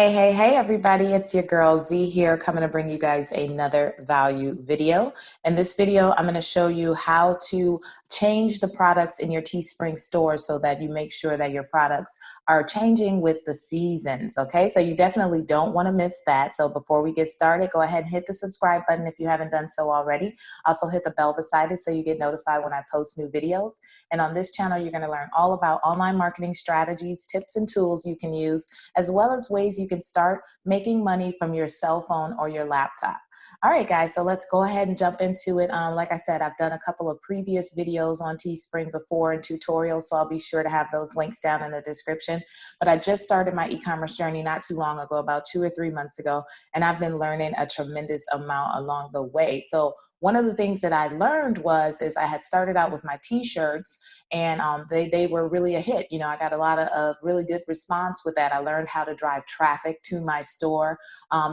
Hey, everybody, it's your girl Z here coming to bring you guys another value video. In this video, I'm going to show you how to change the products in your Teespring store so that you make sure that your products are changing with the seasons, okay? So you definitely don't want to miss that. So before we get started, go ahead and hit the subscribe button if you haven't done so already. Also hit the bell beside it so you get notified when I post new videos. And on this channel, you're going to learn all about online marketing strategies, tips, and tools you can use, as well as ways you can start making money from your cell phone or your laptop. All right, guys, so let's go ahead and jump into it. Like I said, I've done a couple of previous videos on Teespring before and tutorials, so I'll be sure to have those links down in the description. But I just started my e-commerce journey not too long ago, about 2 or 3 months ago, and I've been learning a tremendous amount along the way. So one of the things that I learned is I had started out with my t-shirts, and they were really a hit. You know, I got a lot of really good response with that. I learned how to drive traffic to my store.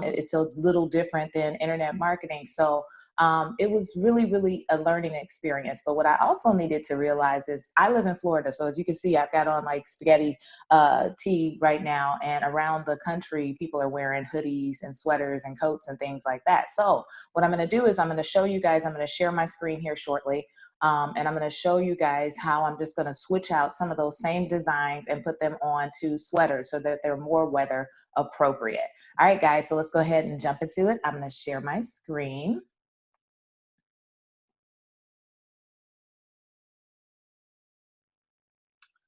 It's a little different than internet marketing. So it was really a learning experience. But what I also needed to realize is I live in Florida. So as you can see, I've got on like spaghetti tee right now, and around the country, people are wearing hoodies and sweaters and coats and things like that. So what I'm going to do is I'm going to show you guys, I'm going to share my screen here shortly. And I'm going to show you guys how I'm just going to switch out some of those same designs and put them on to sweaters so that they're more weather appropriate. All right, guys, so let's go ahead and jump into it. I'm going to share my screen.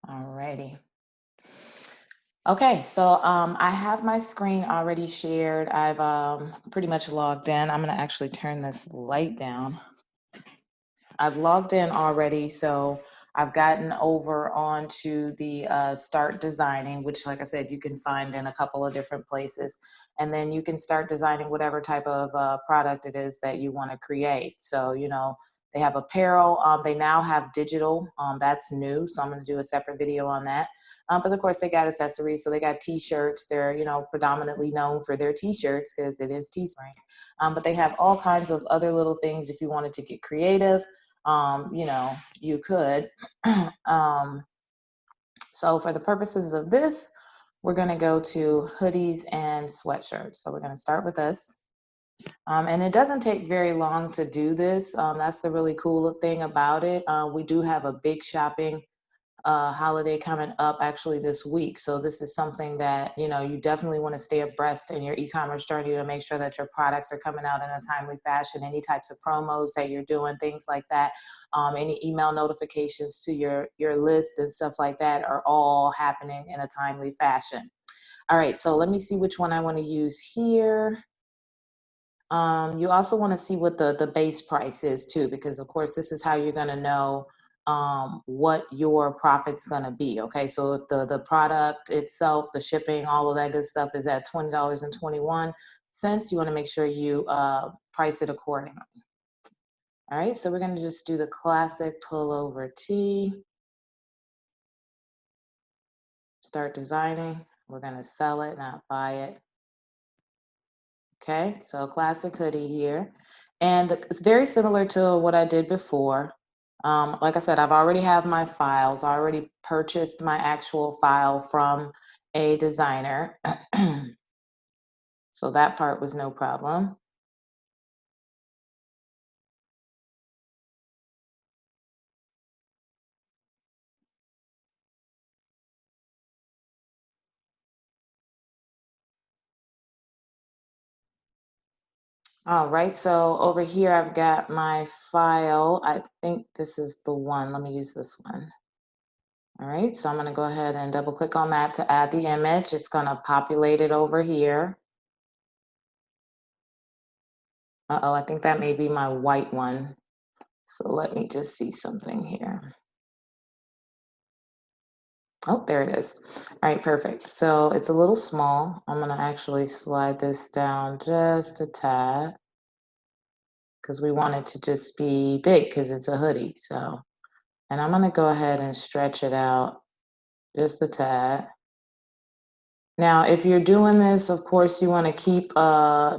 All righty. Okay, so I have my screen already shared. I've pretty much logged in. I'm going to actually turn this light down. I've logged in already, so I've gotten over onto the start designing, which, like I said, you can find in a couple of different places. And then you can start designing whatever type of product it is that you want to create. So, you know, they have apparel. They now have digital. That's new, so I'm going to do a separate video on that. But of course, they got accessories. So they got t-shirts. They're, you know, predominantly known for their t-shirts because it is Teespring. But they have all kinds of other little things if you wanted to get creative. You know, you could. So for the purposes of this, we're going to go to hoodies and sweatshirts. So we're going to start with this. And it doesn't take very long to do this. That's the really cool thing about it. We do have a big shopping holiday coming up actually this week. So this is something that, you know, you definitely want to stay abreast in your e-commerce journey to make sure that your products are coming out in a timely fashion, any types of promos that you're doing, things like that. Any email notifications to your list and stuff like that are all happening in a timely fashion. All right, so let me see which one I want to use here. You also want to see what the base price is too, because of course this is how you're going to know what your profit's going to be. Okay, so if the product itself, the shipping, all of that good stuff is at $20.21, you want to make sure you price it accordingly. All right, so we're going to just do the classic pullover tee. Start designing. We're going to sell it, not buy it. Okay, so classic hoodie here. And it's very similar to what I did before. Like I said, I've already have my files. I already purchased my actual file from a designer. So that part was no problem. All right, so over here I've got my file. I think this is the one. Let me use this one. All right, so I'm going to go ahead and double click on that to add the image. It's going to populate it over here. Uh-oh, I think that may be my white one. So let me just see something here. Oh, there it is. All right, perfect. So it's a little small. I'm going to actually slide this down just a tad because we want it to just be big because it's a hoodie. So, and I'm going to go ahead and stretch it out just a tad. Now, if you're doing this, of course, you want to keep,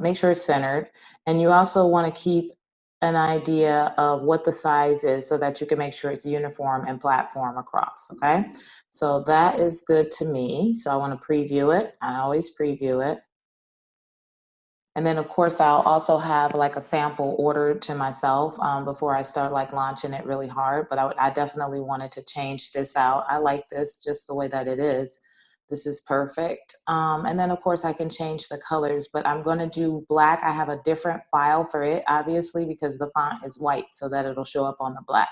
make sure it's centered. And you also want to keep an idea of what the size is so that you can make sure it's uniform and platform across, okay? So that is good to me. So I want to preview it. I always preview it. And then of course I'll also have like a sample ordered to myself before I start like launching it really hard. But I definitely wanted to change this out. I like this just the way that it is. This is perfect. And then of course I can change the colors, but I'm going to do black. I have a different file for it, obviously, because the font is white so that it'll show up on the black.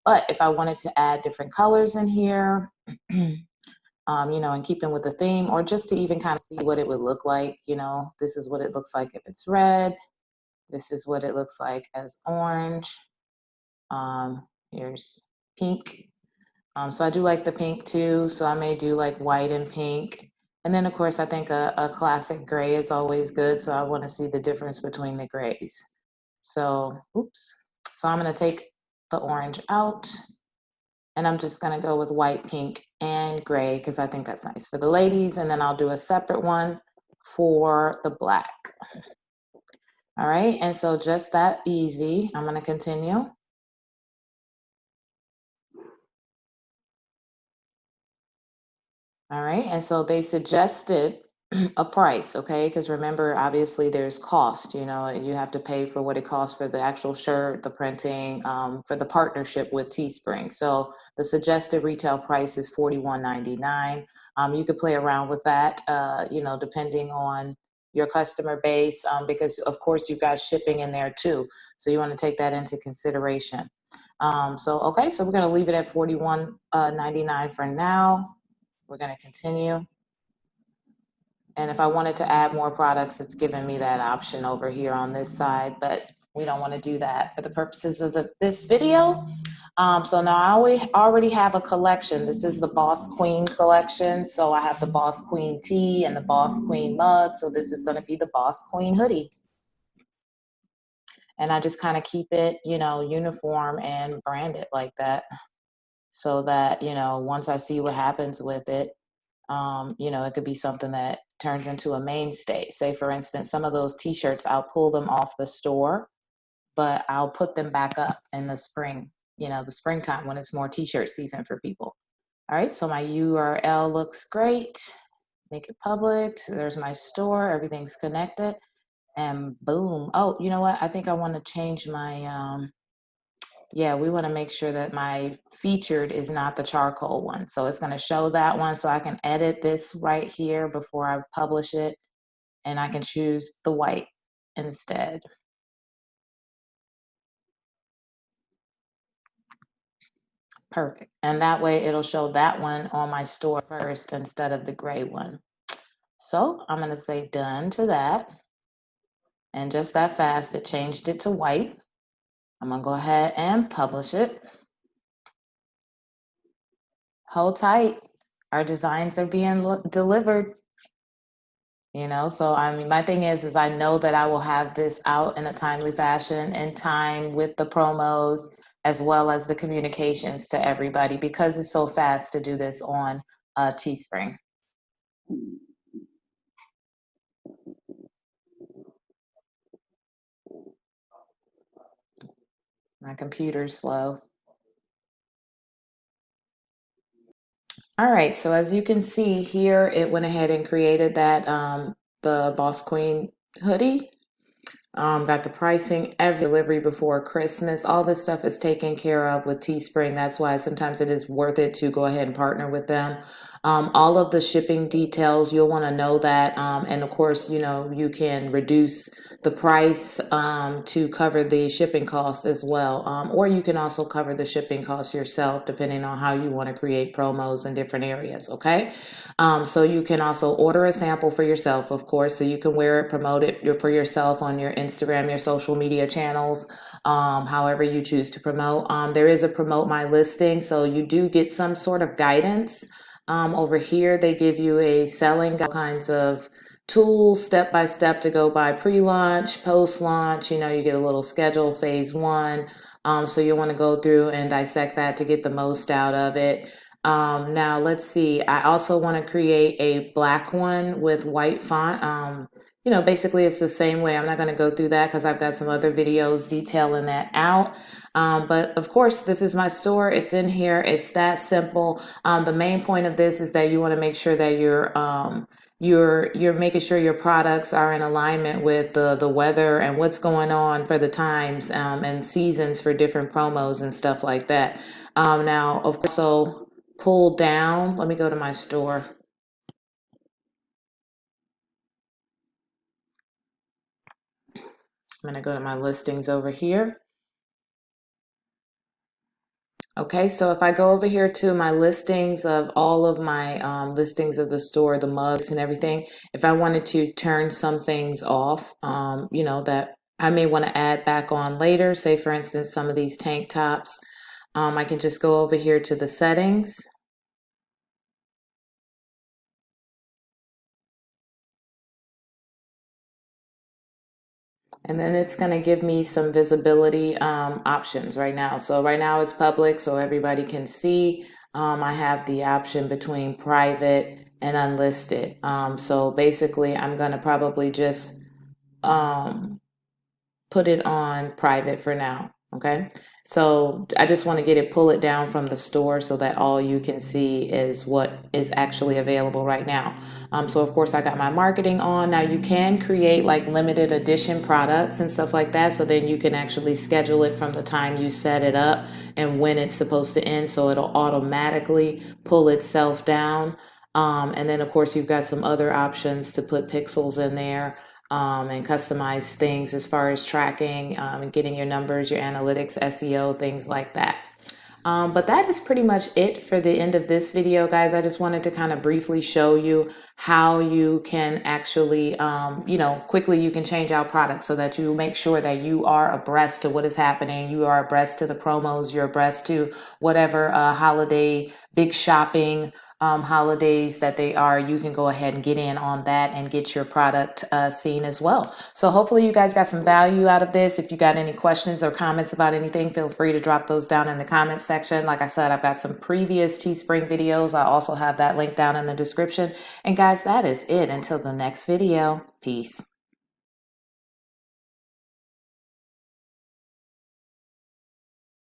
But if I wanted to add different colors in here, you know, and keeping with the theme, or just to even kind of see what it would look like, you know, this is what it looks like if it's red. This is what it looks like as orange. Here's pink. So I do like the pink too. So I may do like white and pink. And then of course, I think a classic gray is always good. So I want to see the difference between the grays. So, oops. So I'm going to take the orange out. And I'm just going to go with white, pink, and gray because I think that's nice for the ladies. And then I'll do a separate one for the black. All right. And so just that easy. I'm going to continue. All right. And so they suggested a price, okay? Because remember, obviously there's cost, you know, and you have to pay for what it costs for the actual shirt, the printing, for the partnership with Teespring. So the suggested retail price is $41.99. You could play around with that, you know, depending on your customer base, because of course you've got shipping in there too. So you want to take that into consideration. Okay, so we're going to leave it at $41.99 for now. We're going to continue. And if I wanted to add more products, it's giving me that option over here on this side, but we don't want to do that for the purposes of this video. So now I already have a collection. This is the Boss Queen collection. So I have the Boss Queen tee and the Boss Queen mug. So this is going to be the Boss Queen hoodie. And I just kind of keep it, you know, uniform and brand it like that so that, you know, once I see what happens with it, you know, it could be something that turns into a mainstay. Say, for instance, some of those t-shirts, I'll pull them off the store, but I'll put them back up in the spring, you know, the springtime when it's more t-shirt season for people. All right, so my URL looks great. Make it public. So there's my store. Everything's connected. And boom. Oh, you know what? I think I want to change my yeah, we want to make sure that my featured is not the charcoal one. So it's going to show that one. So I can edit this right here before I publish it. And I can choose the white instead. Perfect. And that way it'll show that one on my store first instead of the gray one. So I'm going to say done to that. And just that fast, it changed it to white. I'm going to go ahead and publish it. Hold tight. Our designs are being delivered. You know, so I mean, my thing is I know that I will have this out in a timely fashion in time with the promos as well as the communications to everybody because it's so fast to do this on Teespring. My computer's slow. All right, so as you can see here, it went ahead and created that the Boss Queen hoodie. Got the pricing, every delivery before Christmas. All this stuff is taken care of with Teespring. That's why sometimes it is worth it to go ahead and partner with them. All of the shipping details, you'll want to know that. And of course, you know, you can reduce the price to cover the shipping costs as well. Or you can also cover the shipping costs yourself, depending on how you want to create promos in different areas, okay? So you can also order a sample for yourself, of course, so you can wear it, promote it for yourself on your Instagram, your social media channels, however you choose to promote. There is a promote my listing, so you do get some sort of guidance. Over here, they give you a selling kinds of tools step by step to go by pre-launch, post-launch. You know, you get a little schedule, phase one. So you want to go through and dissect that to get the most out of it. Now let's see. I also want to create a black one with white font. you know, basically it's the same way. I'm not going to go through that because I've got some other videos detailing that out. But of course, this is my store. It's in here. It's that simple. The main point of this is that you want to make sure that you're making sure your products are in alignment with the weather and what's going on for the times and seasons for different promos and stuff like that. Now, of course, so pull down. Let me go to my store. I'm going to go to my listings over here. Okay, so if I go over here to my listings of all of my listings of the store, the mugs and everything, if I wanted to turn some things off, you know, that I may want to add back on later, say for instance, some of these tank tops, I can just go over here to the settings. And then it's going to give me some visibility options right now. So right now it's public so everybody can see. I have the option between private and unlisted. So basically I'm going to probably just put it on private for now. Okay, so I just want to pull it down from the store so that all you can see is what is actually available right now. So of course I got my marketing on. Now you can create like limited edition products and stuff like that. So then you can actually schedule it from the time you set it up and when it's supposed to end. So it'll automatically pull itself down. And then of course you've got some other options to put pixels in there. And customize things as far as tracking and getting your numbers, your analytics, SEO, things like that. But that is pretty much it for the end of this video, guys. I just wanted to kind of briefly show you how you can actually, you know, quickly you can change out products so that you make sure that you are abreast to what is happening. You are abreast to the promos. You're abreast to whatever holiday, big shopping holidays that they are. You can go ahead and get in on that and get your product seen as well. So hopefully you guys got some value out of this. If you got any questions or comments about anything, feel free to drop those down in the comment section. Like I said, I've got some previous Teespring videos. I also have that link down in the description. And guys, that is it until the next video. Peace.